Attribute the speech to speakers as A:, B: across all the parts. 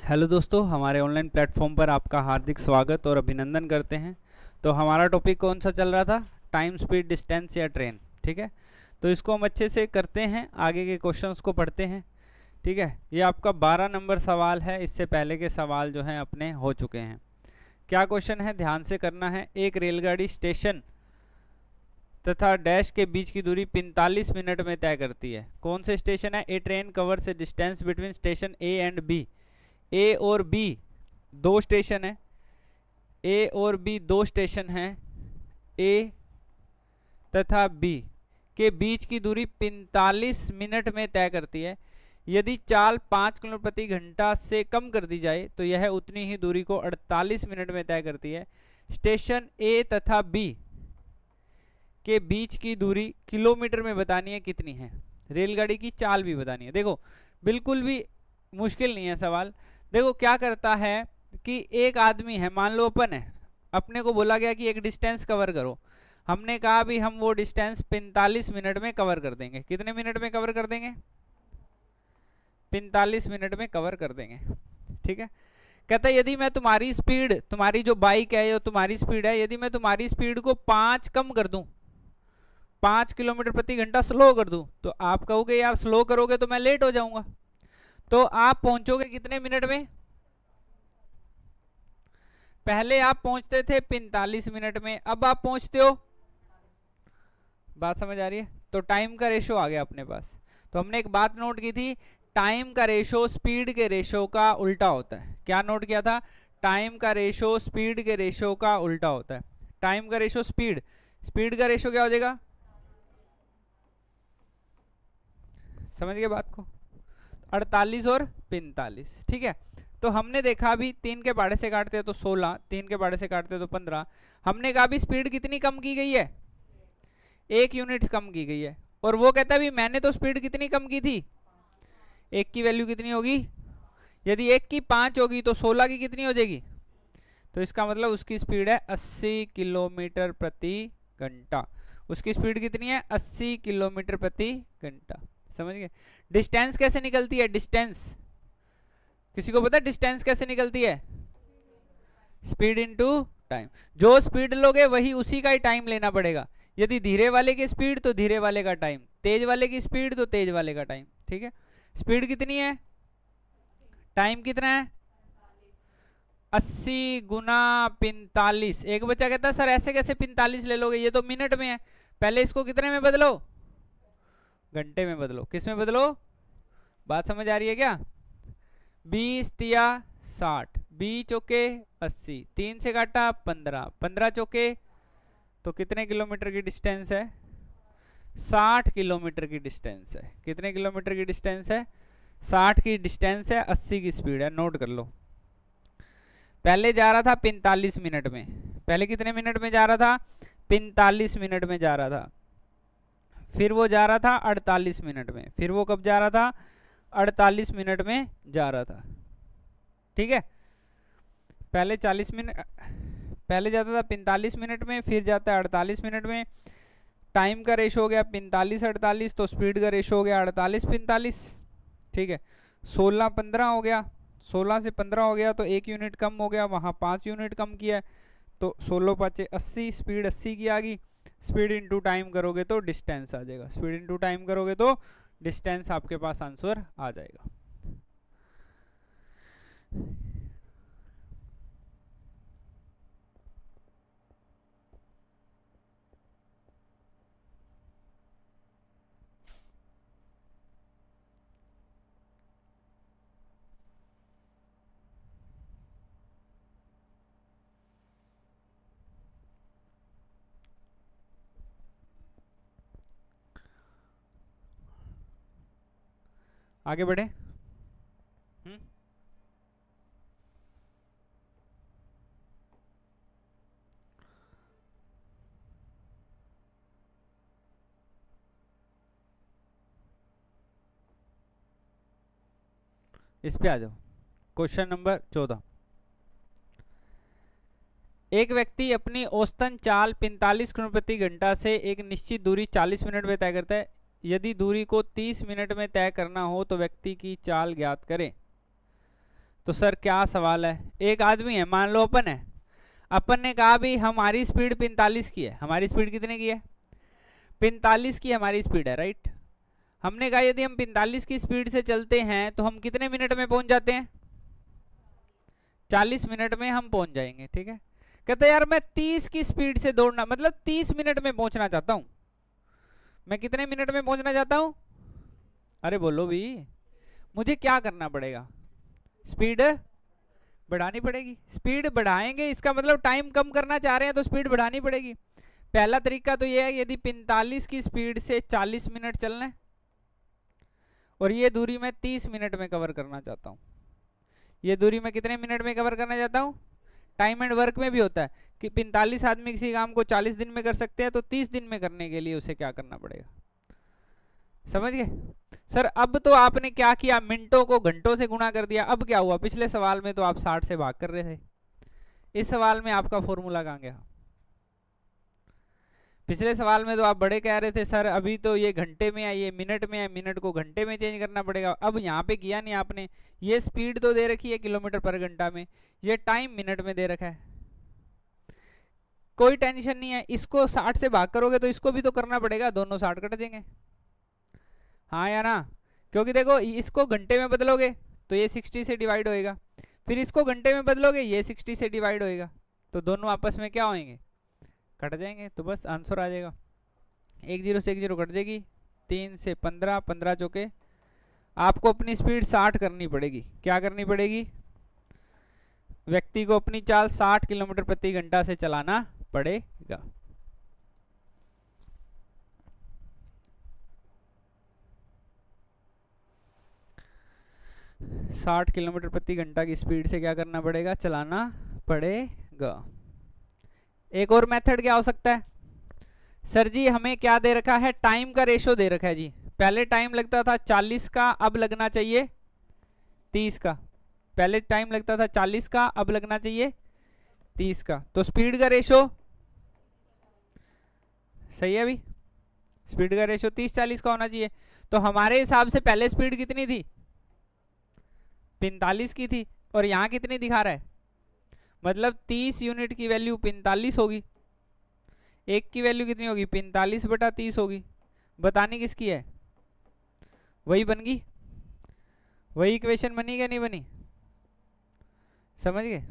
A: Hello दोस्तों, हमारे online platform पर आपका हार्दिक स्वागत और अभिनंदन करते हैं। तो हमारा टॉपिक कौन सा चल रहा था? टाइम, स्पीड, डिस्टेंस या ट्रेन। ठीक है, तो इसको हम अच्छे से करते हैं, आगे के क्वेश्चंस को पढ़ते हैं। ठीक है, ये आपका 12 नंबर सवाल है। इससे पहले के सवाल जो हैं अपने हो चुके हैं। क्या क्वेश्चन है, ध्यान से करना है। एक रेलगाड़ी स्टेशन तथा डैश के बीच की दूरी 45 मिनट में तय करती है। कौन से स्टेशन है? A train covers a distance between station A and B. A और बी दो स्टेशन है। ए और बी दो स्टेशन हैं। ए तथा बी के बीच की दूरी 45 मिनट में तय करती है। यदि चाल 5 किलोमीटर प्रति घंटा से कम कर दी जाए तो यह उतनी ही दूरी को 48 मिनट में तय करती है। स्टेशन ए तथा बी के बीच की दूरी किलोमीटर में बतानी है, कितनी है? रेलगाड़ी की चाल भी बतानी है। देखो, बिल्कुल भी मुश्किल नहीं है सवाल। देखो क्या करता है कि एक आदमी है, मान लो अपन है, अपने को बोला गया कि एक डिस्टेंस कवर करो। हमने कहा भी हम वो डिस्टेंस 45 मिनट में कवर कर देंगे। कितने मिनट में कवर कर देंगे? 45 मिनट में कवर कर देंगे। ठीक है, कहता है यदि मैं तुम्हारी स्पीड, तुम्हारी जो बाइक है, जो तुम्हारी स्पीड है, यदि मैं तुम्हारी स्पीड को 5 कम कर दूं, 5 किलोमीटर प्रति घंटा स्लो कर दूं, तो आप कहोगे यार स्लो करोगे तो मैं लेट हो जाऊंगा। तो आप पहुंचोगे कितने मिनट में? पहले आप पहुंचते थे 45 मिनट में, अब आप पहुंचते हो, बात समझ आ रही है? तो टाइम का रेशो आ गया अपने पास। तो हमने एक बात नोट की थी, टाइम का रेशो स्पीड के रेशो का उल्टा होता है। क्या नोट किया था? टाइम का रेशो स्पीड के रेशो का उल्टा होता है। टाइम का रेशो स्पीड, स्पीड का रेशो क्या हो जाएगा? समझ गए बात को? 48 और 45। ठीक है, तो हमने देखा अभी 3 के बाड़े से काटते हैं तो 16, 3 के बाड़े से काटते हैं तो 15। हमने कहा अभी स्पीड कितनी कम की गई है? 1 यूनिट कम की गई है। और वो कहता है भी मैंने तो स्पीड कितनी कम की थी? 1 की वैल्यू कितनी होगी? यदि 1 की 5 होगी तो 16 की कितनी हो जाएगी? तो इसका मतलब उसकी स्पीड है 80 किलोमीटर प्रति घंटा। उसकी स्पीड कितनी है? 80 किलोमीटर प्रति घंटा। समझ गए? डिस्टेंस कैसे निकलती है? डिस्टेंस किसी को पता है डिस्टेंस कैसे निकलती है? Speed into time. जो स्पीड लोगे वही उसी का ही टाइम लेना पड़ेगा। यदि धीरे वाले की स्पीड तो धीरे वाले का टाइम, तेज वाले की स्पीड तो तेज वाले का टाइम। ठीक है, स्पीड कितनी है, टाइम कितना है? 80 गुना 45। एक बच्चा कहता है सर ऐसे कैसे 45 ले लोगे, ये तो मिनट में है। पहले इसको कितने में बदलो? घंटे में बदलो। किस में बदलो? बात समझ आ रही है क्या? 20 तिया 60, 20 चौके 80, 3 से काटा 15, 15 चौके तो कितने किलोमीटर की डिस्टेंस है? 60 किलोमीटर की डिस्टेंस है। कितने किलोमीटर की डिस्टेंस है? 60 की डिस्टेंस है, 80 की स्पीड है। नोट कर लो। पहले जा रहा था 45 मिनट में। पहले कितने मिनट में जा रहा था? 45 मिनट में जा रहा था। फिर वो जा रहा था 48 मिनट में। फिर वो कब जा रहा था? 48 मिनट में जा रहा था। ठीक है, पहले 40 मिनट, पहले जाता था 45 मिनट में, फिर जाता है 48 मिनट में। टाइम का रेशो हो गया 45-48, तो स्पीड का रेशो हो गया 48-45। ठीक है, 16-15 हो गया, 16 से 15 हो गया तो 1 यूनिट कम हो गया, वहाँ 5 यूनिट कम किया है तो 16 5 80, स्पीड 80 की आ गई। स्पीड इनटू टाइम करोगे तो डिस्टेंस आ जाएगा। स्पीड इनटू टाइम करोगे तो डिस्टेंस आपके पास आंसर आ जाएगा। आगे बढ़े। इस पे आ जाओ। Question number 14। एक व्यक्ति अपनी औसतन चाल 45 किलोमीटर प्रति घंटा से एक निश्चित दूरी 40 मिनट में तय करता है। यदि दूरी को 30 मिनट में तय करना हो तो व्यक्ति की चाल ज्ञात करें। तो सर क्या सवाल है, एक आदमी है, मान लो अपन है, अपन ने कहा भी हमारी स्पीड 45 की है। हमारी स्पीड कितने की है? 45 की हमारी स्पीड है, राइट। हमने कहा यदि हम 45 की स्पीड से चलते हैं तो हम कितने मिनट में पहुंच जाते हैं? 40 मिनट में हम पहुंच जाएंगे, ठीक है। कहते यार मैं 30 की स्पीड से दौड़ना, मतलब 30 मिनट में पहुंचना चाहता हूं। मैं कितने मिनट में पहुंचना चाहता हूं? अरे बोलो भी, मुझे क्या करना पड़ेगा? स्पीड बढ़ानी पड़ेगी। स्पीड बढ़ाएंगे इसका मतलब टाइम कम करना चाह रहे हैं तो स्पीड बढ़ानी पड़ेगी। पहला तरीका तो यह है, यदि 45 की स्पीड से 40 मिनट चलना है और ये दूरी मैं 30 मिनट में कवर करना चाहता हूं। ये दूरी मैं कितने मिनट में कवर करना चाहता हूं? टाइम एंड वर्क में भी होता है कि 45 आदमी किसी काम को 40 दिन में कर सकते हैं, तो 30 दिन में करने के लिए उसे क्या करना पड़ेगा? समझ गए सर? अब तो आपने क्या किया, मिनटों को घंटों से गुणा कर दिया। अब क्या हुआ, पिछले सवाल में तो आप 60 से भाग कर रहे थे, इस सवाल में आपका फॉर्मूला कहां गया? पिछले सवाल में तो आप बड़े कह रहे थे सर अभी तो ये घंटे में है, ये मिनट में है, मिनट को घंटे में चेंज करना पड़ेगा। अब यहाँ पे किया नहीं आपने, ये स्पीड तो दे रखी है किलोमीटर पर घंटा में, ये टाइम मिनट में दे रखा है। कोई टेंशन नहीं है, इसको 60 से भाग करोगे तो इसको भी तो करना पड़ेगा, दोनों 60 कट देंगे, हाँ या ना? क्योंकि देखो इसको घंटे में बदलोगे तो ये 60 से डिवाइड होएगा, फिर इसको घंटे में बदलोगे ये 60 से डिवाइड होएगा, तो दोनों आपस में क्या होंगे? कट जाएंगे। तो बस आंसर आ जाएगा, 1 0 से 1 0 कट जाएगी, 3 से 15, 15 चौके। आपको अपनी स्पीड 60 करनी पड़ेगी। क्या करनी पड़ेगी? व्यक्ति को अपनी चाल 60 किलोमीटर प्रति घंटा से चलाना पड़ेगा। साठ किलोमीटर प्रति घंटा की स्पीड से क्या करना पड़ेगा? चलाना पड़ेगा। एक और मेथड क्या हो सकता है? सर जी हमें क्या दे रखा है? टाइम का रेशो दे रखा है जी। पहले टाइम लगता था 40 का, अब लगना चाहिए 30 का। पहले टाइम लगता था 40 का, अब लगना चाहिए 30 का। तो स्पीड का रेशो सही है अभी, स्पीड का रेशो 30-40 का होना चाहिए। तो हमारे हिसाब से पहले स्पीड कितनी थी? 45 की थी, और यहां कितनी दिखा रहा है? मतलब 30 यूनिट की वैल्यू 45 होगी, एक की वैल्यू कितनी होगी? 45/30 होगी। बतानी किसकी है? वही बन गई, वही इक्वेशन बनी क्या नहीं बनी? समझ गए?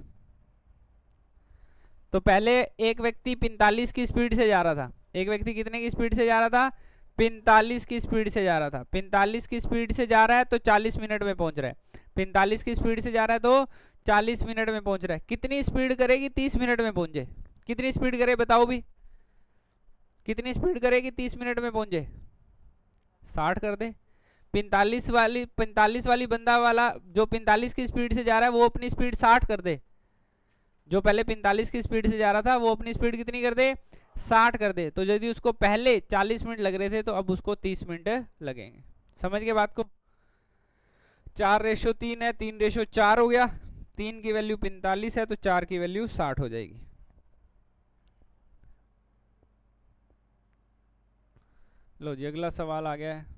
A: तो पहले एक व्यक्ति 45 की स्पीड से जा रहा था। एक व्यक्ति कितने की स्पीड से जा रहा था? 45 की स्पीड से जा रहा था। 45 की स्पीड से जा रहा है तो 40 मिनट में पहुंच रहा है। 45 की स्पीड से जा रहा है तो 40 मिनट में पहुंच रहा है। कितनी स्पीड करेगी 30 मिनट में पहुंचे? कितनी स्पीड करे बताओ भी, कितनी स्पीड करेगी 30 मिनट में पहुंचे? 60 कर दे। 45 वाली बंदा वाला जो 45 की स्पीड से जा रहा है वो अपनी स्पीड 60 कर दे। जो पहले 45 की स्पीड से जा रहा था वो अपनी स्पीड कितनी कर दे? 60 कर दे। तो यदि उसको पहले 40 मिनट लग रहे थे तो अब उसको 30 मिनट लगेंगे। समझ गए बात को? 4:3 है, 3:4 हो गया। 3 की वैल्यू 45 है तो 4 की वैल्यू 60 हो जाएगी। लो जी अगला सवाल आ गया है।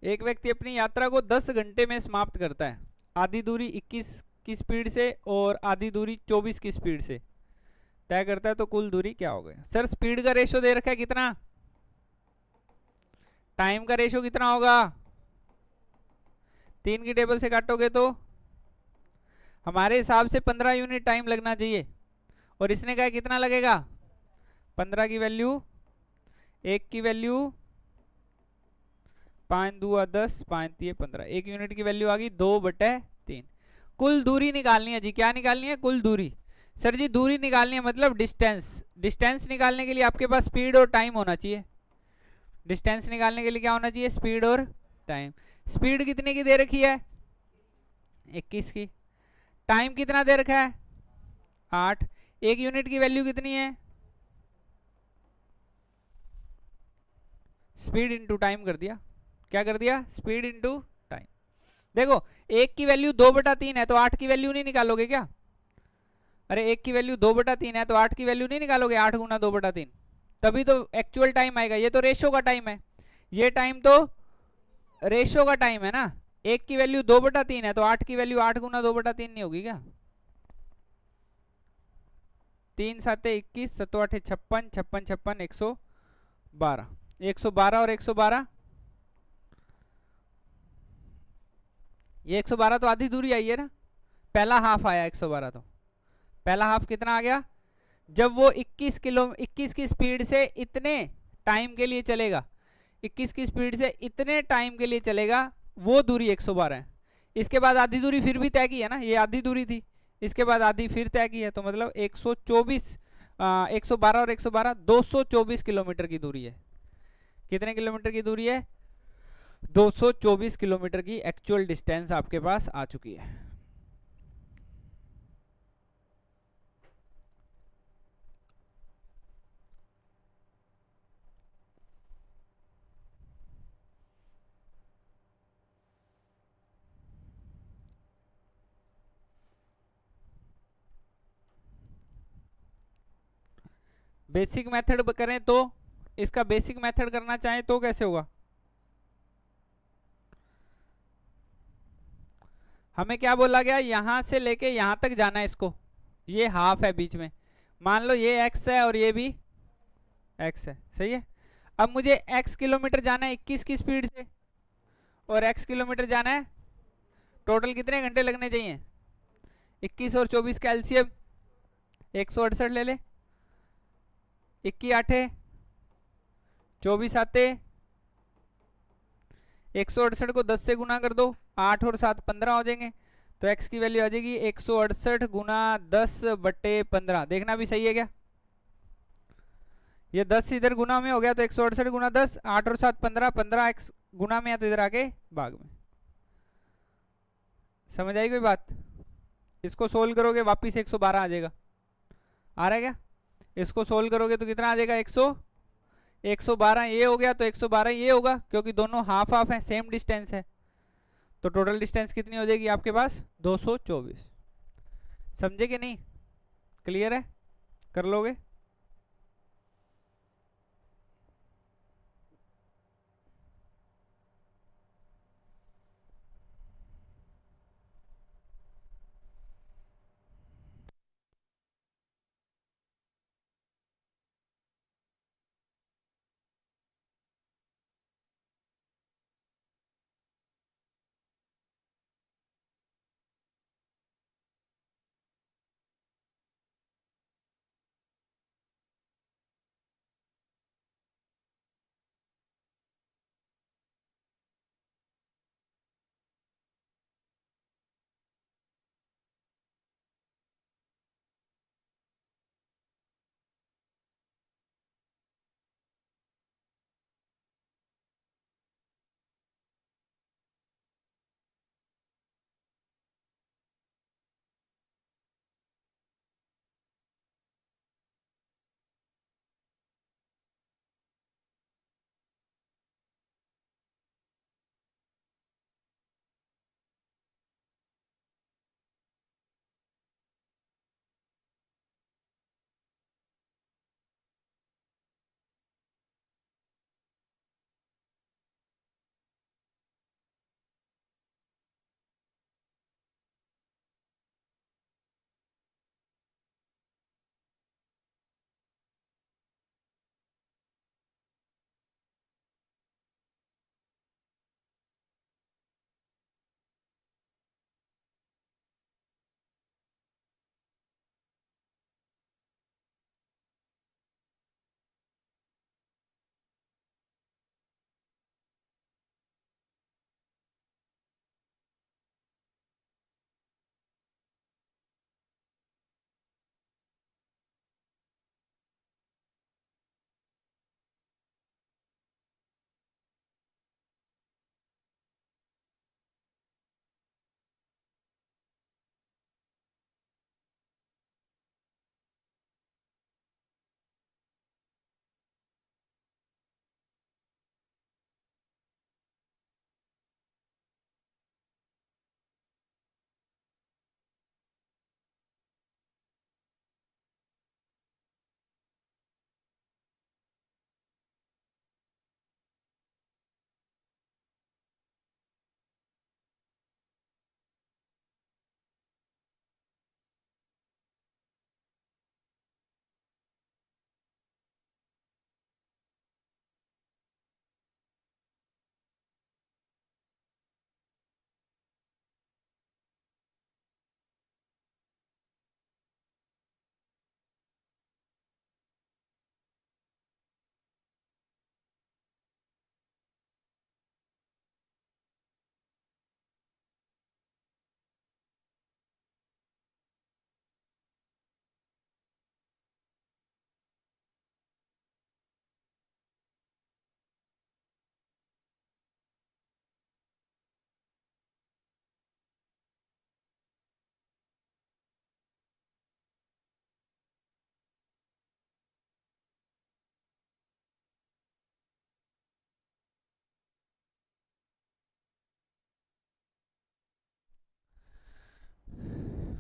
A: एक व्यक्ति अपनी यात्रा को 10 घंटे में समाप्त करता है। आधी दूरी 21 की स्पीड से और आधी दूरी 24 की स्पीड से तय करता है, तो कुल दूरी क्या हो गया? सर स्पीड का रेशो दे रखा है कितना, टाइम का रेशो कितना होगा? 3 की टेबल से काटोगे तो हमारे हिसाब से 15 यूनिट टाइम लगना चाहिए, और इसने कहा कितना लगेगा? 15 की वैल्यू, 1 की वैल्यू 5 दूआ 10, 5 तिये 15, 1 यूनिट की वैल्यू आ गई 2/3। कुल दूरी निकालनी है जी। क्या निकालनी है? कुल दूरी। सर जी दूरी निकालनी है मतलब डिस्टेंस। डिस्टेंस निकालने के लिए आपके पास स्पीड और टाइम होना चाहिए। डिस्टेंस निकालने के लिए क्या होना चाहिए? स्पीड और टाइम। स्पीड कितने की दे रखी है? 21 की। टाइम कितना दे रखा है? 8। 1 यूनिट की वैल्यू कितनी है? स्पीड इनटू टाइम कर दिया। क्या कर दिया, स्पीड इंटू टाइम। देखो 1 की वैल्यू 2/3 है तो 8 की वैल्यू नहीं निकालोगे क्या? अरे 1 की वैल्यू 2/3 है तो 8 की वैल्यू नहीं निकालोगे, 8 गुना 2/3, तभी तो एक्चुअल टाइम आएगा। ये तो रेशो का टाइम है, ये टाइम तो रेशो का टाइम है ना। 1 की वैल्यू 2/3 है तो 8 की वैल्यू 8 गुना 2/3 नहीं होगी क्या? 3 7 21, 7 8 56, 56 56 112, 112 और 112, ये 112 तो आधी दूरी आई है ना, पहला हाफ आया 112, तो पहला हाफ कितना आ गया, जब वो 21 की स्पीड से इतने टाइम के लिए चलेगा, 21 की स्पीड से इतने टाइम के लिए चलेगा, वो दूरी 112 है। इसके बाद आधी दूरी फिर भी तय की है ना, ये आधी दूरी थी, इसके बाद आधी फिर तय की है, तो मतलब 124, 112 और 112, 224 किलोमीटर की दूरी है। कितने किलोमीटर की दूरी है? 224 किलोमीटर की एक्चुअल डिस्टेंस आपके पास आ चुकी है। बेसिक मेथड करें तो, इसका बेसिक मेथड करना चाहें तो कैसे होगा? हमें क्या बोला गया, यहां से लेके यहां तक जाना है इसको, ये हाफ है बीच में, मान लो ये x है और ये भी x है, सही है। अब मुझे x किलोमीटर जाना है 21 की स्पीड से, और x किलोमीटर जाना है, टोटल कितने घंटे लगने चाहिए? 21 और 24 का एलसीएम 168 ले ले, 21 आठे 24 आते, 168 को 10 से गुना कर दो, 8 और 7 15 हो जाएंगे, तो x की वैल्यू आ जाएगी 168 गुना 10/15। देखना भी सही है क्या? ये 10 इधर गुना में हो गया तो 168 गुना 10, 8 और 7 15, 15 x गुना में है तो इधर आके भाग में। समझ आई कोई बात? इसको सोल्व करोगे वापिस 112 आ जाएगा, आ रहा है क्या? इसको सोल्व करोगे तो कितना आ जाएगा, 112 ये हो गया, तो 112 ये होगा, क्योंकि दोनों हाफ हाफ है, सेम डिस्टेंस है, तो टोटल डिस्टेंस कितनी हो जाएगी आपके पास, 224। समझे कि नहीं? क्लियर है? कर लोगे?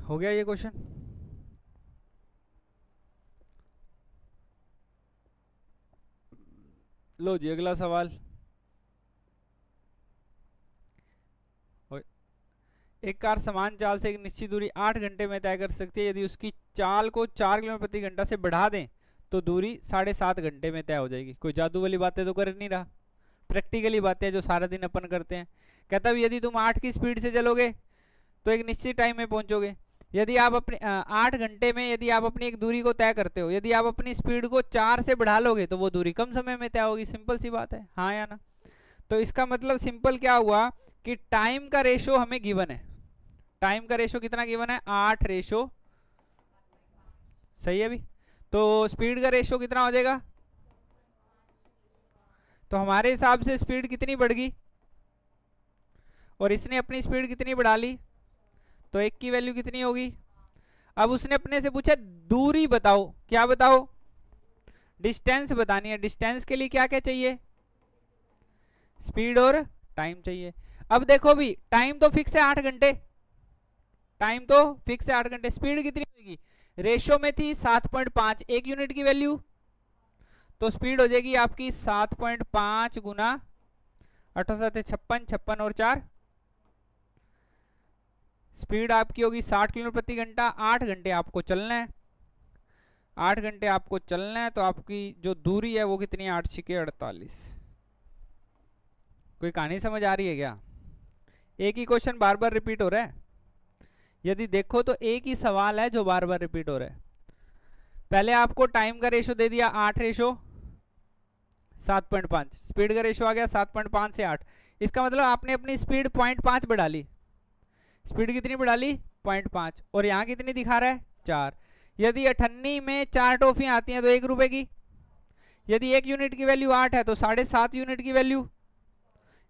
A: हो गया ये क्वेश्चन? लो जी अगला सवाल। एक कार समान चाल से एक निश्चित दूरी 8 घंटे में तय कर सकती है। यदि उसकी चाल को 4 किलोमीटर प्रति घंटा से बढ़ा दें तो दूरी 7.5 घंटे में तय हो जाएगी। कोई जादू वाली बातें तो कर नहीं रहा, प्रैक्टिकली बातें जो सारा दिन अपन करते हैं। कहता है यदि तुम 8 की स्पीड से चलोगे तो एक निश्चित टाइम में पहुंचोगे। यदि आप अपने 8 घंटे में यदि आप अपनी एक दूरी को तय करते हो, यदि आप अपनी स्पीड को 4 से बढ़ा लोगे तो वो दूरी कम समय में तय होगी। सिंपल सी बात है, हाँ या ना? तो इसका मतलब सिंपल क्या हुआ कि टाइम का रेशो हमें गिवन है। टाइम का रेशो कितना गिवन है? 8 रेशो, सही है अभी। तो स्पीड का रेशो कितना हो जाएगा? तो हमारे हिसाब से स्पीड कितनी बढ़ गई और इसने अपनी स्पीड कितनी बढ़ा ली, तो एक की वैल्यू कितनी होगी? अब उसने अपने से पूछा दूरी बताओ। क्या बताओ? डिस्टेंस बतानी है। डिस्टेंस के लिए क्या क्या चाहिए? स्पीड और टाइम चाहिए। अब देखो भी टाइम तो फिक्स है 8 घंटे, टाइम तो फिक्स है 8 घंटे। स्पीड कितनी होगी? रेशो में थी 7.5, एक यूनिट की वैल्यू, तो स्पीड हो जाएगी आपकी 7.5 गुना 8 7 56, 56 और 4, स्पीड आपकी होगी 60 किलोमीटर प्रति घंटा। 8 घंटे आपको चलना है, 8 घंटे आपको चलना है, तो आपकी जो दूरी है वो कितनी है? 8 छिके 48। कोई कहानी समझ आ रही है क्या? एक ही क्वेश्चन बार बार रिपीट हो रहा है। यदि देखो तो एक ही सवाल है जो बार बार रिपीट हो रहा है। पहले आपको टाइम का रेशो दे दिया 8 रेशो 7.5, स्पीड का रेशो आ गया 7.5 से 8। इसका मतलब आपने अपनी स्पीड 0.5 बढ़ा ली। स्पीड कितनी बढ़ा ली? 0.5। और यहाँ कितनी दिखा रहा है? 4। यदि 98 में 4 टॉफियां आती हैं तो 1 रुपए की। यदि 1 यूनिट की वैल्यू 8 है तो 7.5 यूनिट की वैल्यू।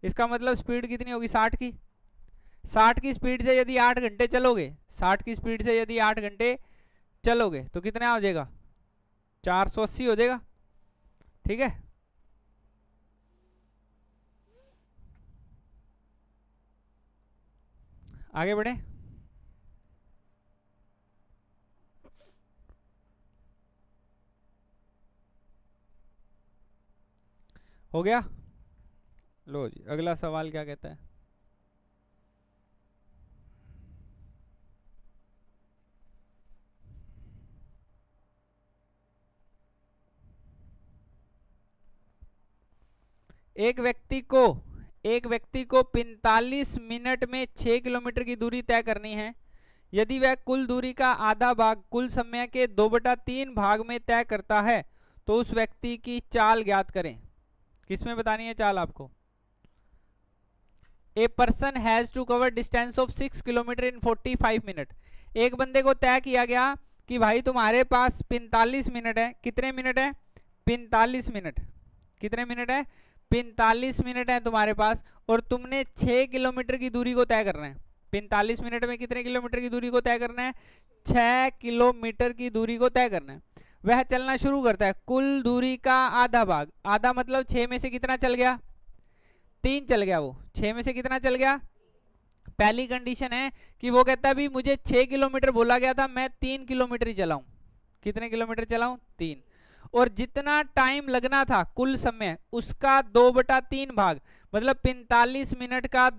A: इसका मतलब स्पीड कितनी होगी? 60 की। 60 की स्पीड से यदि 8 घंटे चलोगे, 60 की स्पीड से यदि 8 घंटे चलोगे तो कितना हो जाएगा? 480 हो जाएगा। ठीक है, आगे बढ़े। हो गया? लो जी अगला सवाल क्या कहता है? एक व्यक्ति को 45 मिनट में 6 किलोमीटर की दूरी तय करनी है। यदि वह कुल दूरी का आधा भाग कुल समय के 2/3 भाग में तय करता है तो उस व्यक्ति की चाल ज्ञात करें। किसमें बतानी है चाल आपको? A person has to cover distance of 6 kilometre in 45 minute. एक बंदे को तय किया गया कि भाई तुम्हारे पास 45 मिनट है। कितने मिनट है? 45 मिनट। कितने मिनट है? 45 मिनट है तुम्हारे पास, और तुमने 6 किलोमीटर की दूरी को तय करना है। 45 मिनट में कितने किलोमीटर की दूरी को तय करना है? 6 किलोमीटर की दूरी को तय करना है। वह चलना शुरू करता है। कुल दूरी का आधा भाग, आधा मतलब 6 में से कितना चल गया? 3 चल गया। वो 6 में से कितना चल गया? पहली कंडीशन है कि वो कहता है भी मुझे 6 किलोमीटर बोला गया था, मैं 3 किलोमीटर ही चलाऊं। कितने किलोमीटर चलाऊं? 3। और जितना टाइम लगना था कुल समय उसका 2/3 भाग, मतलब 45 मिनट का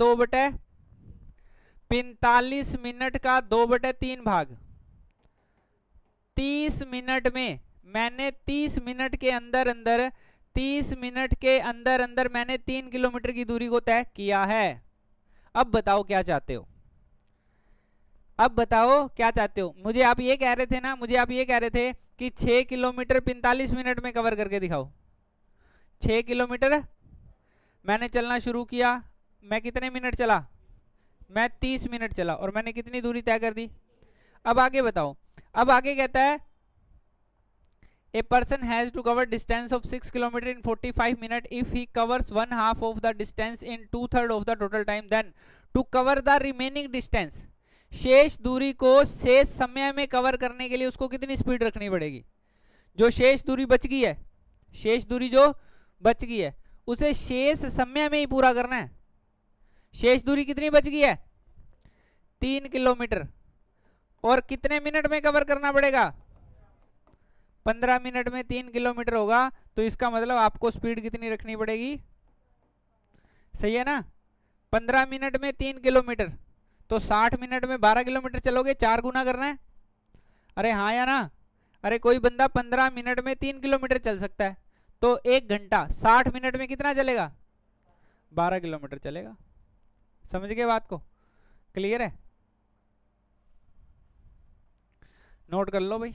A: 45 मिनट का 2/3 भाग 30 मिनट में मैंने 30 मिनट के अंदर अंदर 30 मिनट के अंदर अंदर मैंने 3 किलोमीटर की दूरी को तय किया है। अब बताओ क्या चाहते हो? अब बताओ क्या चाहते हो? मुझे आप ये कह रहे थे ना, मुझे आप ये कह रहे थे कि 6 किलोमीटर 45 मिनट में कवर करके दिखाओ। 6 किलोमीटर मैंने चलना शुरू किया, मैं कितने मिनट चला? मैं 30 मिनट चला, और मैंने कितनी दूरी तय कर दी? अब आगे बताओ। अब आगे कहता है A person has to cover distance of 6 km in 45 minutes. If he covers 1/2 of the distance in 2/3 of the total time, then to cover the remaining distance, शेष दूरी को शेष समय में कवर करने के लिए उसको कितनी स्पीड रखनी पड़ेगी? जो शेष दूरी बच गई है, शेष दूरी जो बच गई है उसे शेष समय में ही पूरा करना है। शेष दूरी कितनी बच गई है? 3 किलोमीटर। और कितने मिनट में कवर करना पड़ेगा? 15 मिनट में 3 किलोमीटर होगा, तो इसका मतलब आपको स्पीड कितनी रखनी पड़ेगी? सही है ना? 15 मिनट में 3 किलोमीटर, तो 60 मिनट में 12 किलोमीटर चलोगे, 4 गुना करना है। अरे हाँ या ना? अरे कोई बंदा 15 मिनट में 3 किलोमीटर चल सकता है, तो 1 घंटा 60 मिनट में कितना चलेगा? 12 किलोमीटर चलेगा। समझ गए बात को? क्लियर है? नोट कर लो भाई।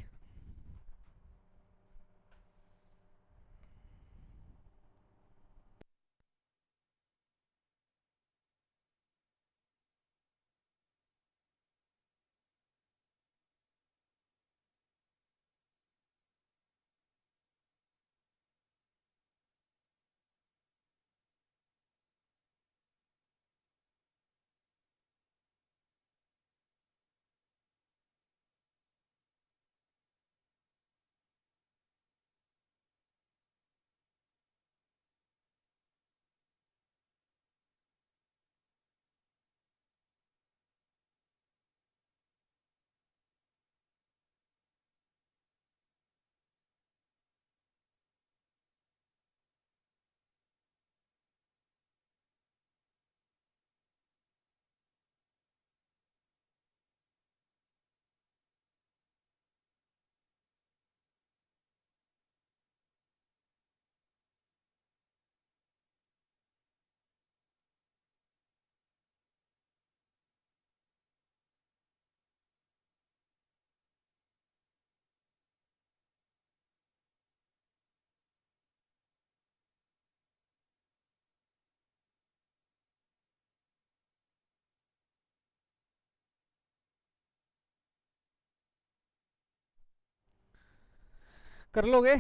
A: कर लोगे?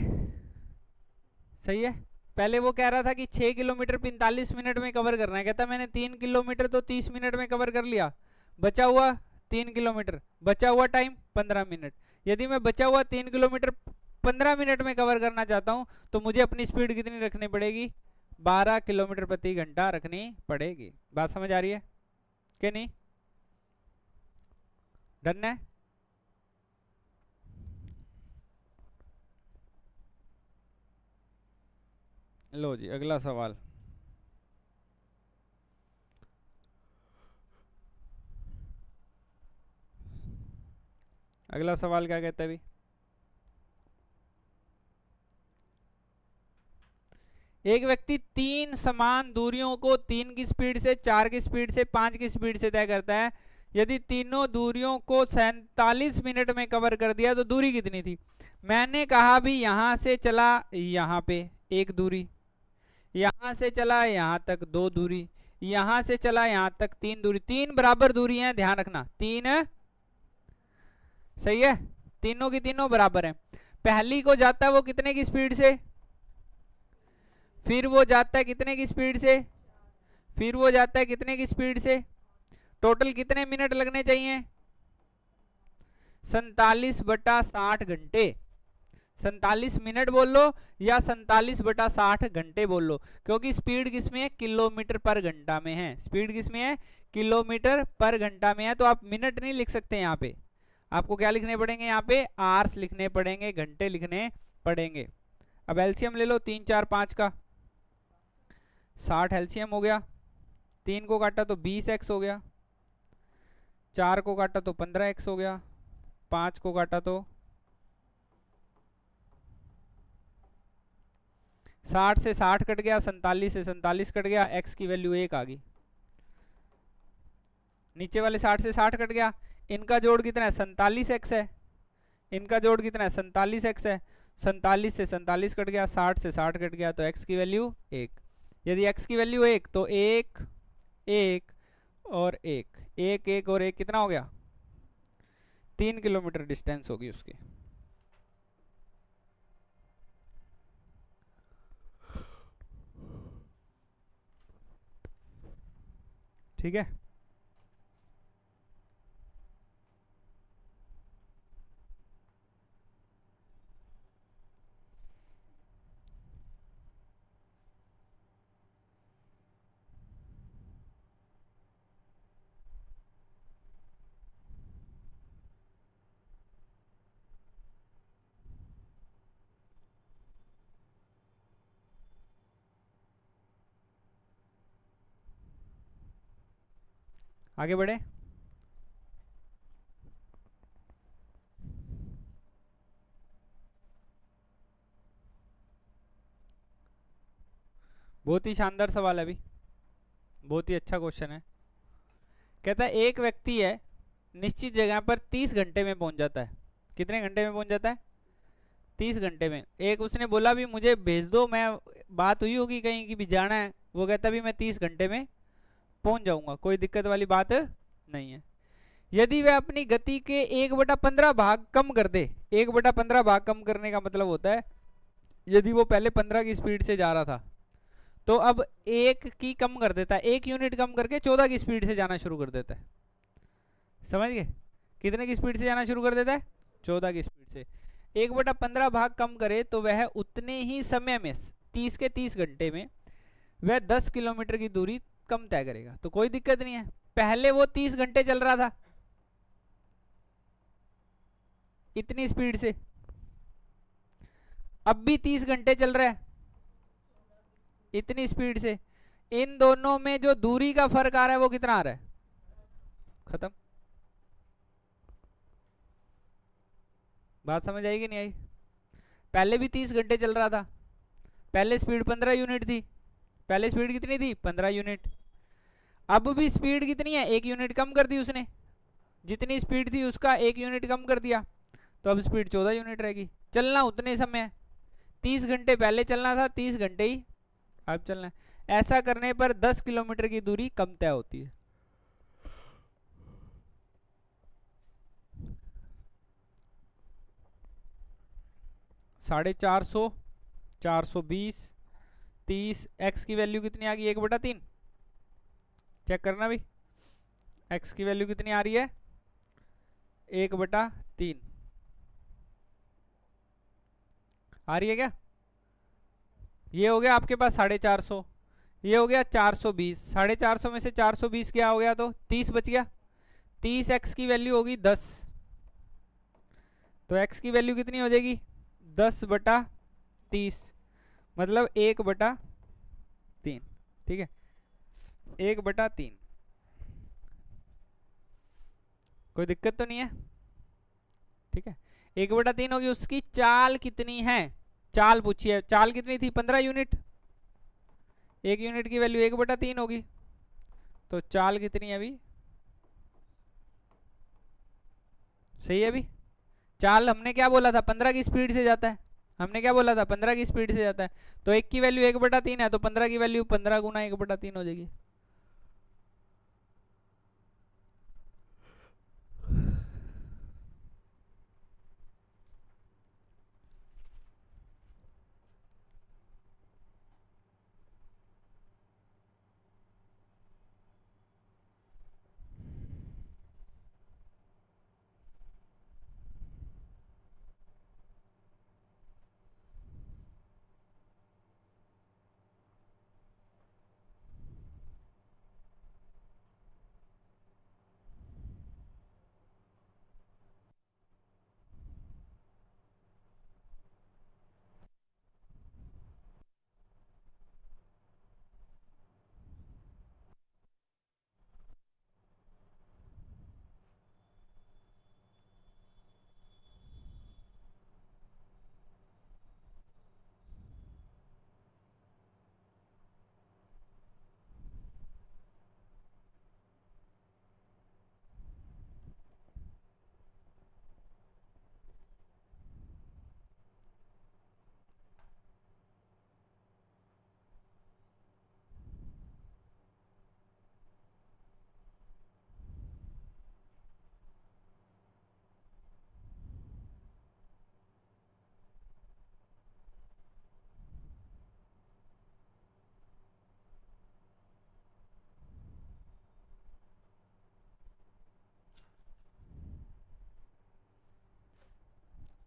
A: सही है। पहले वो कह रहा था कि 6 किलोमीटर 45 मिनट में कवर करना है, कहता मैंने 3 किलोमीटर तो 30 मिनट में कवर कर लिया, बचा हुआ 3 किलोमीटर, बचा हुआ टाइम 15 मिनट। यदि मैं बचा हुआ 3 किलोमीटर 15 मिनट में कवर करना चाहता हूं, तो मुझे अपनी स्पीड कितनी रखनी पड़ेगी? 12 किलोमीटर प्रति घंटा रखनी पड़ेगी। बात समझ आ रही है कि नहीं? डन है? लो जी अगला सवाल। अगला सवाल क्या कहता है अभी? एक व्यक्ति 3 समान दूरियों को 3 की स्पीड से, 4 की स्पीड से, 5 की स्पीड से तय करता है। यदि तीनों दूरियों को 47 मिनट में कवर कर दिया तो दूरी कितनी थी? मैंने कहा भी यहां से चला यहां पे 1 दूरी, यहां से चला यहां तक 2 दूरी, यहां से चला यहां तक 3 दूरी। 3 बराबर दूरी है, ध्यान रखना 3 है। सही है? तीनों की तीनों बराबर है। पहली को जाता है वो कितने की स्पीड से, फिर वो जाता है कितने की स्पीड से, फिर वो जाता है कितने की स्पीड से, टोटल कितने मिनट लगने चाहिए? 47/60 घंटे। 47 मिनट बोल लो या 47/60 घंटे बोल लो, क्योंकि स्पीड किसमें है? किलोमीटर पर घंटा में है। स्पीड किसमें है? किलोमीटर पर घंटा में है। तो आप मिनट नहीं लिख सकते यहाँ पे, आपको क्या लिखने पड़ेंगे? यहाँ पे आवर्स लिखने पड़ेंगे, घंटे लिखने पड़ेंगे। अब एलसीएम ले लो 3 4 5 का, 60 एलसीएम हो गया। 3 को काटा तो 20x हो गया, 4 को काटा तो 15x हो गया, 5 को काटा तो 60 से 60 कट गया, 47 से 47 कट गया, x की वैल्यू 1 आ गई। नीचे वाले 60 से 60 कट गया, इनका जोड़ कितना है? 47x है। इनका जोड़ कितना है? 47x है। 47 से 47 कट गया, 60 से 60 कट गया, तो x की वैल्यू 1। यदि x की वैल्यू 1 तो 1 1 और 1 1 1 और 1 कितना हो गया? 3 किलोमीटर डिस्टेंस होगी उसकी। ठीक है? आगे बढ़े। बहुत ही शानदार सवाल है अभी, बहुत ही अच्छा क्वेश्चन है। कहता है एक व्यक्ति है, निश्चित जगह पर 30 घंटे में पहुंच जाता है। कितने घंटे में पहुंच जाता है? 30 घंटे में। एक उसने बोला भी मुझे भेज दो, मैं, बात हुई होगी कहीं की भी जाना है, वो कहता भी मैं 30 घंटे में पहुंच जाऊंगा, कोई दिक्कत वाली बात नहीं है। यदि वह अपनी गति के 1/15 भाग कम कर दे, 1/15 भाग कम करने का मतलब होता है यदि वो पहले 15 की स्पीड से जा रहा था तो अब एक की कम कर देता है, 1 यूनिट कम करके 14 की स्पीड से जाना शुरू कर देता है। समझ गए? कितने की स्पीड से जाना शुरू कर देता है? 14 की स्पीड से। 1/15 भाग कम करे तो वह उतने ही समय में 30 के 30 घंटे में वह 10 किलोमीटर की दूरी कम तय करेगा। तो कोई दिक्कत नहीं है, पहले वो 30 घंटे चल रहा था इतनी स्पीड से, अब भी 30 घंटे चल रहा है इतनी स्पीड से। इन दोनों में जो दूरी का फर्क आ रहा है वो कितना आ रहा है? खत्म। बात समझ आएगी नहीं आई? पहले भी 30 घंटे चल रहा था, पहले स्पीड 15 यूनिट थी, पहले स्पीड कितनी थी? 15 यूनिट। अब भी स्पीड कितनी है? 1 यूनिट कम कर दी उसने, जितनी स्पीड थी उसका 1 यूनिट कम कर दिया, तो अब स्पीड 14 यूनिट रहेगी। चलना उतने समय, 30 घंटे पहले चलना था, 30 घंटे ही अब चलना है। ऐसा करने पर 10 किलोमीटर की दूरी कम तय होती है। 450, 420, 30, एक्स की वैल्यू कितनी आ गई? 1/3। चेक करना भी, एक्स की वैल्यू कितनी आ रही है? 1/3 आ रही है क्या? ये हो गया आपके पास 450, ये हो गया 420, 450 में से 420 क्या हो गया? तो 30 बच गया। 30 एक्स की वैल्यू होगी 10, तो एक्स की वैल्यू कितनी हो जाएगी? 10/30, मतलब 1/3। ठीक है, 1/3। कोई दिक्कत तो नहीं है? ठीक है, 1/3 होगी। उसकी चाल कितनी है? चाल पूछी है, चाल कितनी थी? 15 यूनिट। 1 यूनिट की वैल्यू 1/3 होगी, तो चाल कितनी है अभी? सही है अभी? चाल हमने क्या बोला था? 15 की स्पीड से जाता है, हमने क्या बोला था? 15 की स्पीड से जाता है, तो एक की वैल्यू 1/3 है, तो 15 की वैल्यू 15 गुना 1/3 हो जाएगी।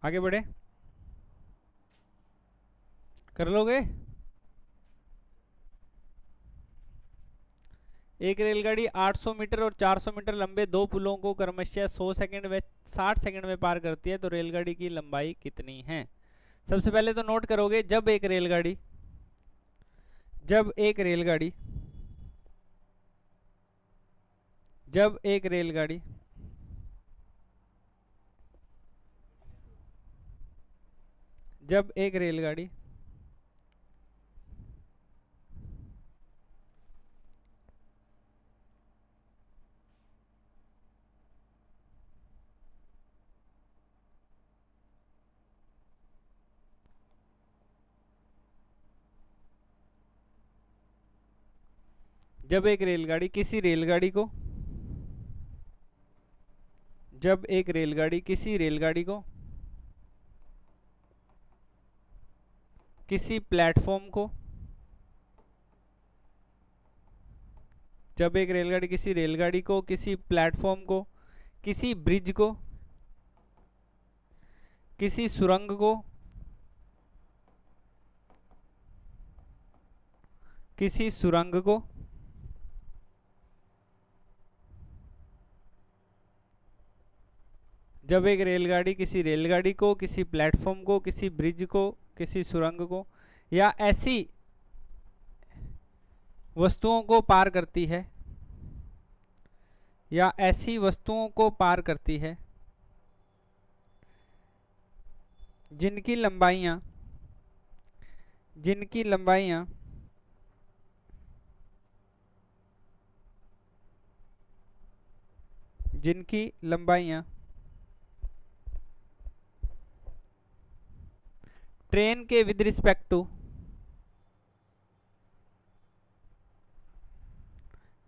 A: आगे बढ़े, कर लोगे? एक रेलगाड़ी 800 मीटर और 400 मीटर लंबे दो पुलों को क्रमशः 100 सेकंड व 60 सेकंड में पार करती है, तो रेलगाड़ी की लंबाई कितनी है? सबसे पहले तो नोट करोगे, जब एक रेलगाड़ी जब एक रेलगाड़ी जब एक रेलगाड़ी जब एक रेलगाड़ी किसी रेलगाड़ी को जब एक रेलगाड़ी किसी रेलगाड़ी को किसी प्लेटफॉर्म को जब एक रेलगाड़ी किसी रेलगाड़ी को किसी प्लेटफॉर्म को किसी ब्रिज को किसी सुरंग को किसी सुरंग को जब एक रेलगाड़ी किसी रेलगाड़ी को किसी प्लेटफॉर्म को किसी ब्रिज को किसी सुरंग को या ऐसी वस्तुओं को पार करती है या ऐसी वस्तुओं को पार करती है जिनकी लंबाइयां जिनकी लंबाइयां जिनकी लंबाइयां ट्रेन के विद रिस्पेक्ट टू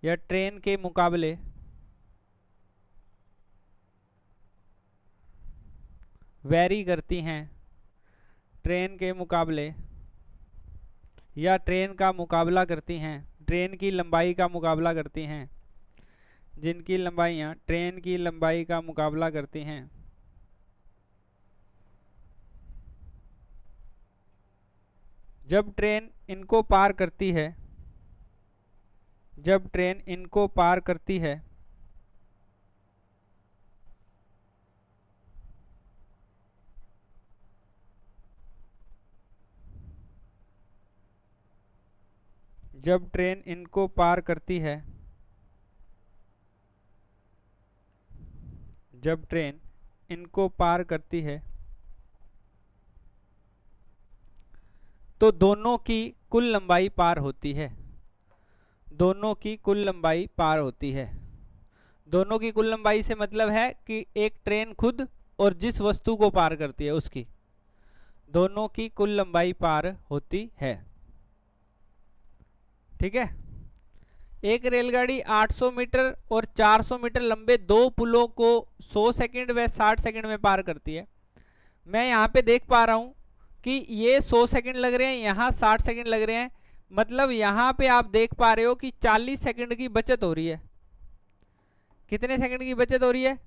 A: या ट्रेन के मुकाबले वैरी करती हैं ट्रेन के मुकाबले या ट्रेन का मुकाबला करती हैं ट्रेन की लंबाई का मुकाबला करती हैं जिनकी लंबाइयां ट्रेन की लंबाई का मुकाबला करती हैं जब ट्रेन इनको पार करती है जब ट्रेन इनको पार करती है जब ट्रेन इनको पार करती है जब ट्रेन इनको पार करती है तो दोनों की कुल लंबाई पार होती है दोनों की कुल लंबाई पार होती है दोनों की कुल लंबाई से मतलब है कि एक ट्रेन खुद और जिस वस्तु को पार करती है उसकी दोनों की कुल लंबाई पार होती है। ठीक है, एक रेलगाड़ी 800 मीटर और 400 मीटर लंबे दो पुलों को 100 सेकंड व 60 सेकंड में पार करती है। मैं यहाँ पे देख पा रहा हूँ कि ये 100 सेकंड लग रहे हैं, यहाँ 60 सेकंड लग रहे हैं, मतलब यहाँ पे आप देख पा रहे हो कि 40 सेकंड की बचत हो रही है। कितने सेकंड की बचत हो रही है?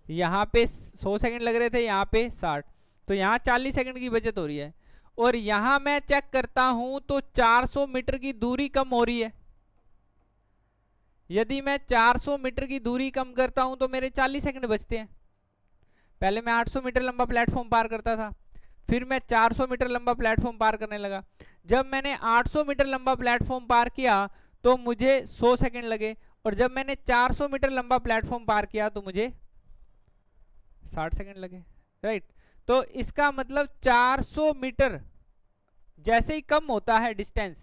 A: यहाँ पे 100 सेकंड लग रहे थे, यहाँ पे 60, तो यहाँ 40 सेकंड की बचत हो रही है। और यहाँ मैं चेक करता हूँ तो 400 मीटर की दूरी कम हो रही है। यदि मैं 400 मीटर की दूरी कम करता हूँ तो मेरे 40 सेकंड बचते हैं। पहले मैं 800 मीटर लंबा प्लेटफॉर्म पार करता था, फिर मैं 400 मीटर लंबा प्लेटफॉर्म पार करने लगा। जब मैंने 800 मीटर लंबा प्लेटफॉर्म पार किया तो मुझे 100 सेकंड लगे, और जब मैंने 400 मीटर लंबा प्लेटफॉर्म पार किया तो मुझे 60 सेकंड लगे। राइट, तो इसका मतलब 400 मीटर जैसे ही कम होता है डिस्टेंस,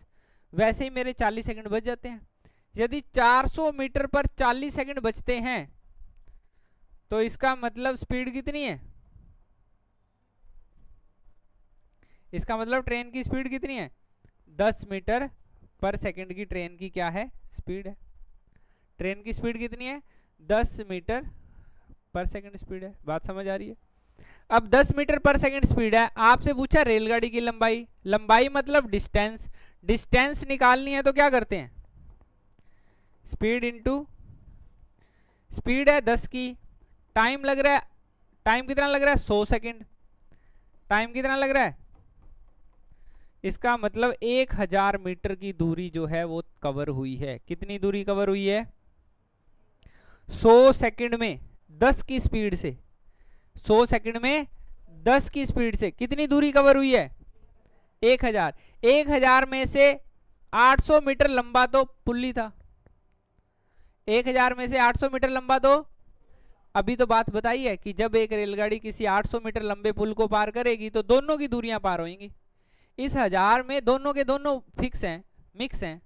A: वैसे ही मेरे 40 सेकंड बच जाते हैं। यदि 400 मीटर पर 40 सेकंड बचते हैं तो इसका मतलब स्पीड कितनी है? इसका मतलब ट्रेन की स्पीड कितनी है? 10 मीटर पर सेकंड की ट्रेन की क्या है? स्पीड है। ट्रेन की स्पीड कितनी है? 10 मीटर पर सेकंड स्पीड है। बात समझ आ रही है? अब 10 मीटर पर सेकंड स्पीड है, आपसे पूछा रेलगाड़ी की लंबाई। लंबाई मतलब डिस्टेंस, डिस्टेंस निकालनी है तो क्या करते हैं? स्पीड इंटू स्पीड है 10 की, टाइम लग रहा है, टाइम कितना लग रहा है? 100 सेकंड। टाइम कितना लग रहा है? इसका मतलब 1000 मीटर की दूरी जो है वो कवर हुई है। कितनी दूरी कवर हुई है? 100 सेकंड में 10 की स्पीड से, 100 सेकंड में 10 की स्पीड से कितनी दूरी कवर हुई है? 1000। 1000 में से 800 मीटर लंबा तो पुल ही था, 1000 में से 800 मीटर लंबा तो अभी तो बात बताई है कि जब एक रेलगाड़ी किसी 800 मीटर लंबे पुल को पार करेगी तो दोनों की दूरियां पार होंगी। इस 1000 में दोनों के दोनों फिक्स हैं, मिक्स हैं।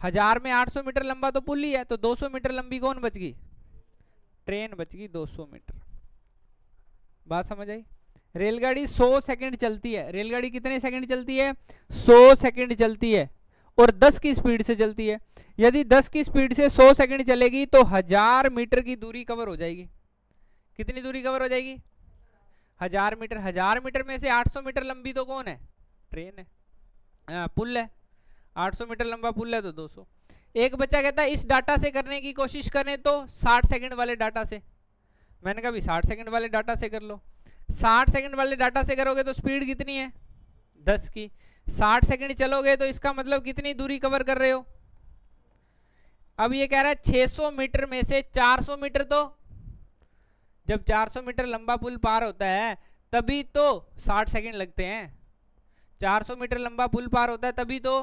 A: 1000 में 800 मीटर लंबा तो पुल ही है, तो 200 मीटर लंबी कौन बच गई? ट्रेन बच गई 200 मीटर। बात समझ आई? रेलगाड़ी 100 सेकंड चलती है। रेलगाड़ी कितने सेकंड चलती है? 100 सेकंड चलती है और 10 की स्पीड से चलती है। यदि 10 की स्पीड से 100 सेकंड चलेगी तो 1000 मीटर की दूरी कवर हो जाएगी। कितनी दूरी कवर हो जाएगी? 1000 मीटर। 1000 मीटर में से 800 मीटर लंबी तो कौन है? ट्रेन है, पुल है। 800 मीटर लंबा पुल है तो 200। एक बच्चा कहता है इस डाटा से करने की कोशिश करें तो 60 सेकंड वाले डाटा से। मैंने कहा भी 60 सेकंड वाले डाटा से कर लो। 60 सेकंड वाले डाटा से करोगे तो स्पीड कितनी है? 10 की। 60 सेकंड चलोगे तो इसका मतलब कितनी दूरी कवर कर रहे हो? अब ये कह रहा है 600 मीटर में से 400 मीटर, तो जब 400 मीटर लंबा पुल पार होता है तभी तो 60 सेकंड लगते हैं। 400 मीटर लंबा पुल पार होता है तभी तो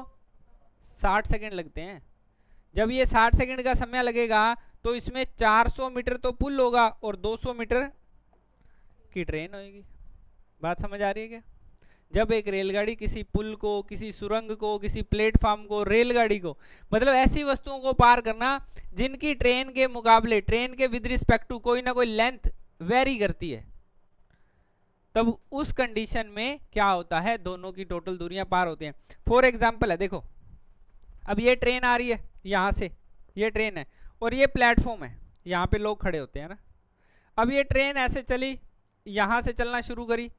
A: 60 सेकंड लगते हैं। जब ये 60 सेकंड का समय लगेगा तो इसमें 400 मीटर तो पुल होगा और 200 मीटर की ट्रेन होगी। बात समझ आ रही है क्या? जब एक रेलगाड़ी किसी पुल को, किसी सुरंग को, किसी प्लेटफॉर्म को, रेलगाड़ी को, मतलब ऐसी वस्तुओं को पार करना जिनकी ट्रेन के मुकाबले, ट्रेन के विद रिस्पेक्ट टू कोई ना कोई लेंथ वेरी करती है, तब उस कंडीशन में क्या होता है? दोनों की टोटल दूरियां पार होती हैं। फॉर एग्जाम्पल है, देखो अब ये ट्रेन आ रही है, यहां से ये ट्रेन है और ये प्लेटफॉर्म है, यहाँ पे लोग खड़े होते हैं ना। अब ये ट्रेन ऐसे चली, यहां से चलना शुरू करी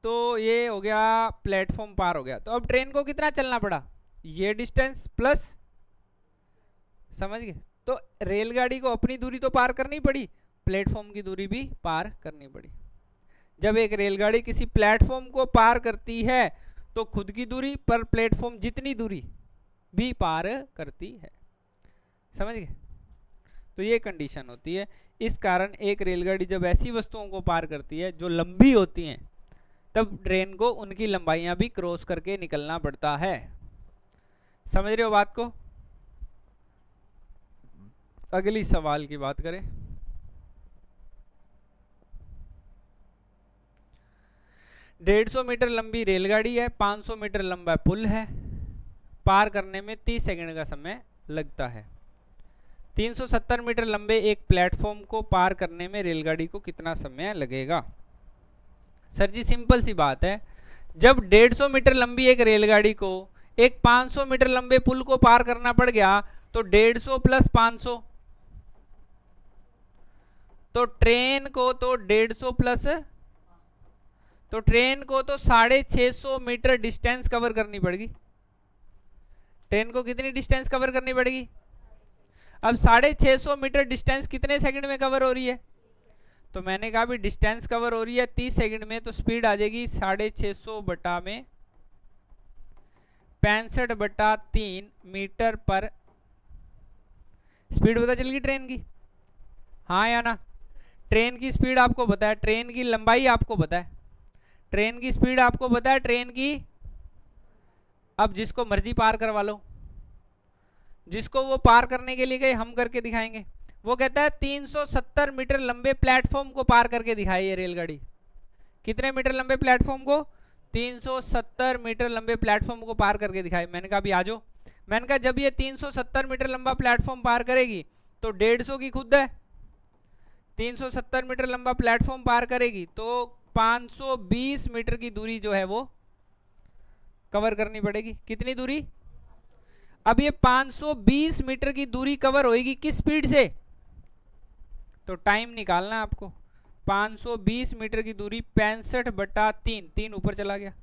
A: तो ये हो गया प्लेटफॉर्म पार हो गया। तो अब ट्रेन को कितना चलना पड़ा? ये डिस्टेंस प्लस, समझ गए? तो रेलगाड़ी को अपनी दूरी तो पार करनी पड़ी, प्लेटफॉर्म की दूरी भी पार करनी पड़ी। जब एक रेलगाड़ी किसी प्लेटफॉर्म को पार करती है तो खुद की दूरी पर प्लेटफॉर्म जितनी दूरी भी पार करती है। समझ गए? तो ये कंडीशन होती है। इस कारण एक रेलगाड़ी जब ऐसी वस्तुओं को पार करती है जो लंबी होती हैं, तब ट्रेन को उनकी लंबाइयां भी क्रॉस करके निकलना पड़ता है। समझ रहे हो बात को? अगली सवाल की बात करें। डेढ़ 150 मीटर लंबी रेलगाड़ी है, 500 मीटर लंबा पुल है, पार करने में 30 सेकंड का समय लगता है। 370 मीटर लंबे एक प्लेटफॉर्म को पार करने में रेलगाड़ी को कितना समय लगेगा? सर जी सिंपल सी बात है, जब 150 मीटर लंबी एक रेलगाड़ी को एक 500 मीटर लंबे पुल को पार करना पड़ गया तो 150 प्लस 500, तो ट्रेन को तो 150 प्लस, तो ट्रेन को तो 650 मीटर डिस्टेंस कवर करनी पड़ेगी। ट्रेन को कितनी डिस्टेंस कवर करनी पड़ेगी? अब 650 मीटर डिस्टेंस कितने सेकंड में कवर हो रही है? तो मैंने कहा भी डिस्टेंस कवर हो रही है 30 सेकंड में, तो स्पीड आ जाएगी 650 बटा में 65 बटा 3 मीटर पर। स्पीड पता चल गई ट्रेन की? हाँ या ना? ट्रेन की स्पीड आपको पता है, ट्रेन की लंबाई आपको पता है, ट्रेन की स्पीड आपको पता है, ट्रेन की, अब जिसको मर्जी पार करवा लो, जिसको वो पार करने के लिए गए हम करके दिखाएंगे। वो कहता है 370 मीटर लंबे प्लेटफॉर्म को पार करके दिखाई ये रेलगाड़ी। कितने मीटर लंबे प्लेटफॉर्म को? 370 मीटर लंबे प्लेटफॉर्म को पार करके दिखाई। मैंने कहा भी आ जाओ। मैंने कहा जब ये 370 मीटर लंबा प्लेटफॉर्म पार करेगी तो 150 की खुद है, 370 मीटर लंबा प्लेटफॉर्म पार करेगी तो 520 मीटर की दूरी जो है वो कवर करनी पड़ेगी। कितनी दूरी? अब ये 520 मीटर की दूरी कवर होएगी किस स्पीड से? तो टाइम निकालना है आपको। 520 मीटर की दूरी 65 बटा 3, 3 ऊपर चला गया,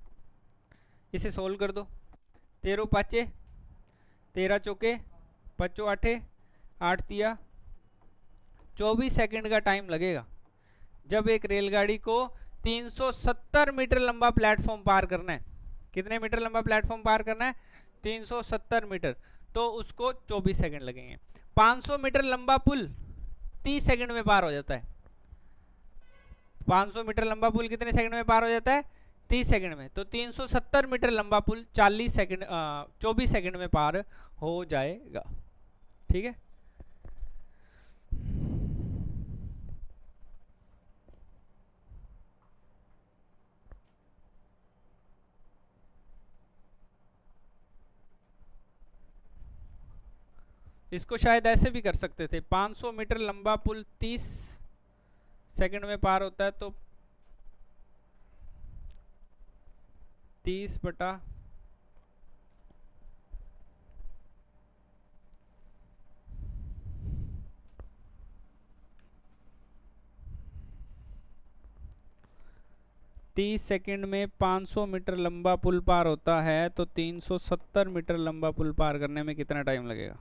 A: इसे सोल्व कर दो। 13 पाँचे 13 चौके 5 8 8 तिया 24 सेकंड का टाइम लगेगा जब एक रेलगाड़ी को 370 मीटर लंबा प्लेटफॉर्म पार करना है। कितने मीटर लंबा प्लेटफॉर्म पार करना है? 370 मीटर, तो उसको 24 सेकंड लगेंगे। 500 मीटर लंबा पुल 30 सेकंड में पार हो जाता है। 500 मीटर लंबा पुल कितने सेकंड में पार हो जाता है? 30 सेकंड में। तो 370 मीटर लंबा पुल 24 सेकंड में पार हो जाएगा। ठीक है, इसको शायद ऐसे भी कर सकते थे, 500 मीटर लंबा पुल 30 सेकंड में पार होता है, तो 30 बटा 30 सेकंड में 500 मीटर लंबा पुल पार होता है, तो 370 मीटर लंबा पुल पार करने में कितना टाइम लगेगा?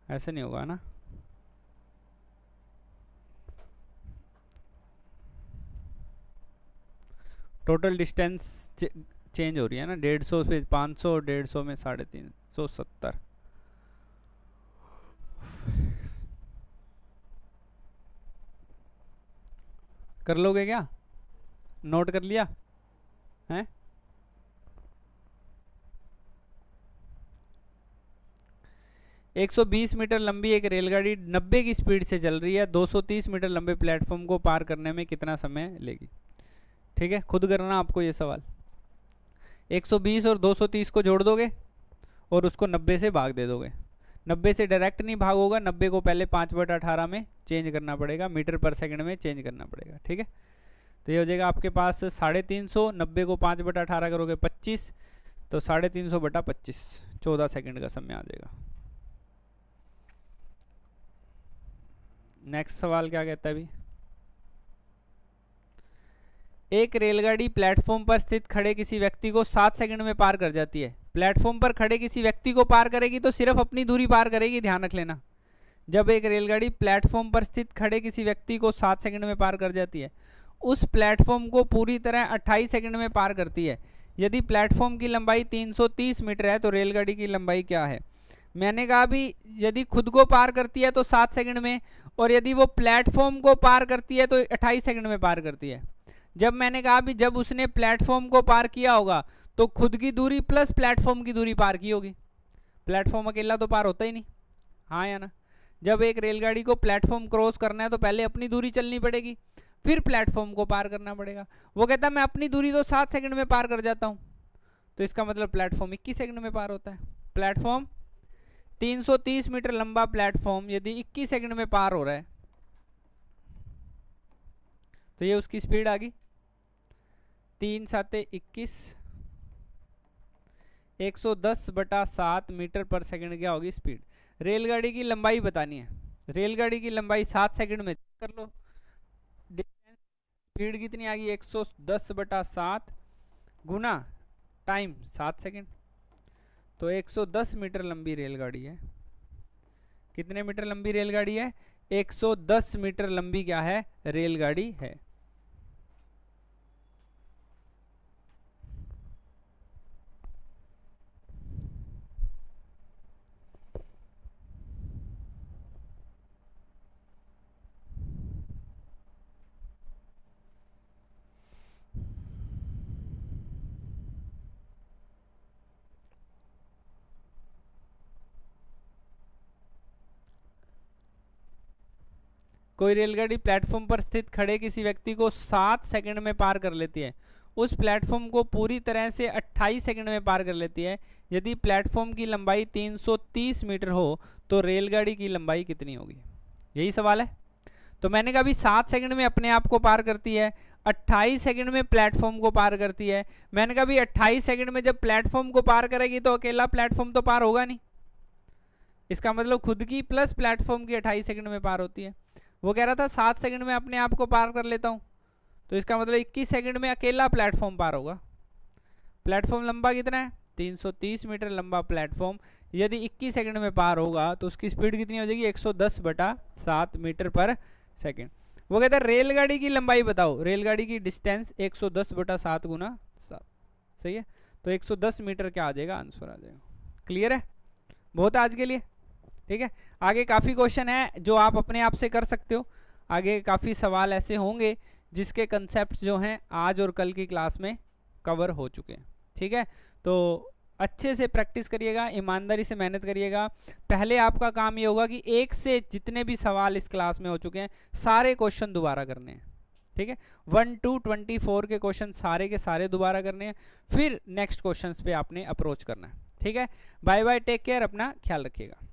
A: ऐसे नहीं होगा ना। टोटल डिस्टेंस चेंज हो रही है ना, 150 से 500, 150 में 350, कर लोगे क्या? नोट कर लिया है? एक 120 मीटर लंबी एक रेलगाड़ी 90 की स्पीड से चल रही है, 230 मीटर लंबे प्लेटफॉर्म को पार करने में कितना समय लेगी? ठीक है, खुद करना आपको ये सवाल। 120 और 230 को जोड़ दोगे और उसको 90 से भाग दे दोगे। 90 से डायरेक्ट नहीं भाग होगा, 90 को पहले 5/18 में चेंज करना पड़ेगा, मीटर पर सेकंड में चेंज करना पड़ेगा। ठीक है, तो ये हो जाएगा आपके पास 350, 90 को 5/18 करोगे 25, तो 350 बटा 25, 14 सेकंड का समय आ जाएगा। नेक्स्ट सवाल क्या कहता है अभी? एक रेलगाड़ी प्लेटफॉर्म पर स्थित खड़े किसी व्यक्ति को 7 सेकंड में पार कर जाती है। प्लेटफॉर्म पर खड़े किसी व्यक्ति को पार करेगी तो सिर्फ अपनी दूरी पार करेगी, ध्यान रख लेना। जब एक रेलगाड़ी प्लेटफॉर्म पर स्थित खड़े किसी व्यक्ति को 7 सेकंड में पार कर जाती है, उस प्लेटफॉर्म को पूरी तरह 28 सेकंड में पार करती है। यदि प्लेटफॉर्म की लंबाई 330 मीटर है तो रेलगाड़ी की लंबाई क्या है? मैंने कहा भी यदि खुद को पार करती है तो 7 सेकंड में, और यदि वो प्लेटफॉर्म को पार करती है तो 28 सेकंड में पार करती है। जब मैंने कहा भी जब उसने प्लेटफॉर्म को पार किया होगा तो खुद की दूरी प्लस प्लेटफॉर्म की दूरी पार की होगी। प्लेटफॉर्म अकेला तो पार होता ही नहीं, हाँ या ना? जब एक रेलगाड़ी को प्लेटफॉर्म क्रॉस करना है तो पहले अपनी दूरी चलनी पड़ेगी, फिर प्लेटफॉर्म को पार करना पड़ेगा। वो कहता मैं अपनी दूरी तो 7 सेकंड में पार कर जाता हूँ, तो इसका मतलब प्लेटफॉर्म 21 सेकंड में पार होता है। प्लेटफॉर्म 330 मीटर लंबा प्लेटफॉर्म यदि 21 सेकंड में पार हो रहा है तो ये उसकी स्पीड आ गई 3 7 21, 110/7 मीटर पर सेकंड क्या होगी स्पीड? रेलगाड़ी की लंबाई बतानी है। रेलगाड़ी की लंबाई 7 सेकंड में कर लो, स्पीड कितनी आ गई? 110/7 गुना टाइम 7 सेकंड, तो 110 मीटर लंबी रेलगाड़ी है। कितने मीटर लंबी रेलगाड़ी है? 110 मीटर लंबी क्या है? रेलगाड़ी है। कोई रेलगाड़ी प्लेटफॉर्म पर स्थित खड़े किसी व्यक्ति को 7 सेकंड में पार कर लेती है, उस प्लेटफॉर्म को पूरी तरह से 28 सेकंड में पार कर लेती है। यदि प्लेटफॉर्म की लंबाई 330 मीटर हो तो रेलगाड़ी की लंबाई कितनी होगी? यही सवाल है। तो मैंने कहा भी 7 सेकंड में अपने आप को पार करती है, 28 सेकंड में प्लेटफॉर्म को पार करती है। मैंने कहा भी 28 सेकंड में जब प्लेटफॉर्म को पार करेगी तो अकेला प्लेटफॉर्म तो पार होगा नहीं, इसका मतलब खुद की प्लस प्लेटफॉर्म की 28 सेकंड में पार होती है। वो कह रहा था 7 सेकंड में अपने आप को पार कर लेता हूँ, तो इसका मतलब 21 सेकंड में अकेला प्लेटफॉर्म पार होगा। प्लेटफॉर्म लंबा कितना है? 330 मीटर लंबा प्लेटफॉर्म यदि 21 सेकंड में पार होगा तो उसकी स्पीड कितनी हो जाएगी? 110/7 मीटर पर सेकंड। वो कहता है रेलगाड़ी की लंबाई बताओ। रेलगाड़ी की डिस्टेंस 110/7 गुना 7, सही है, तो 110 मीटर क्या आ जाएगा? आंसर आ जाएगा। क्लियर है? बहुत आज के लिए ठीक है। आगे काफ़ी क्वेश्चन है जो आप अपने आप से कर सकते हो। आगे काफ़ी सवाल ऐसे होंगे जिसके कंसेप्ट जो हैं आज और कल की क्लास में कवर हो चुके हैं। ठीक है, तो अच्छे से प्रैक्टिस करिएगा, ईमानदारी से मेहनत करिएगा। पहले आपका काम ये होगा कि एक से जितने भी सवाल इस क्लास में हो चुके हैं सारे क्वेश्चन दोबारा करने हैं। ठीक है। 1 to 24 के क्वेश्चन सारे के सारे दोबारा करने हैं, फिर नेक्स्ट क्वेश्चंस पे आपने अप्रोच करना है। ठीक है, बाय बाय, टेक केयर, अपना ख्याल रखिएगा।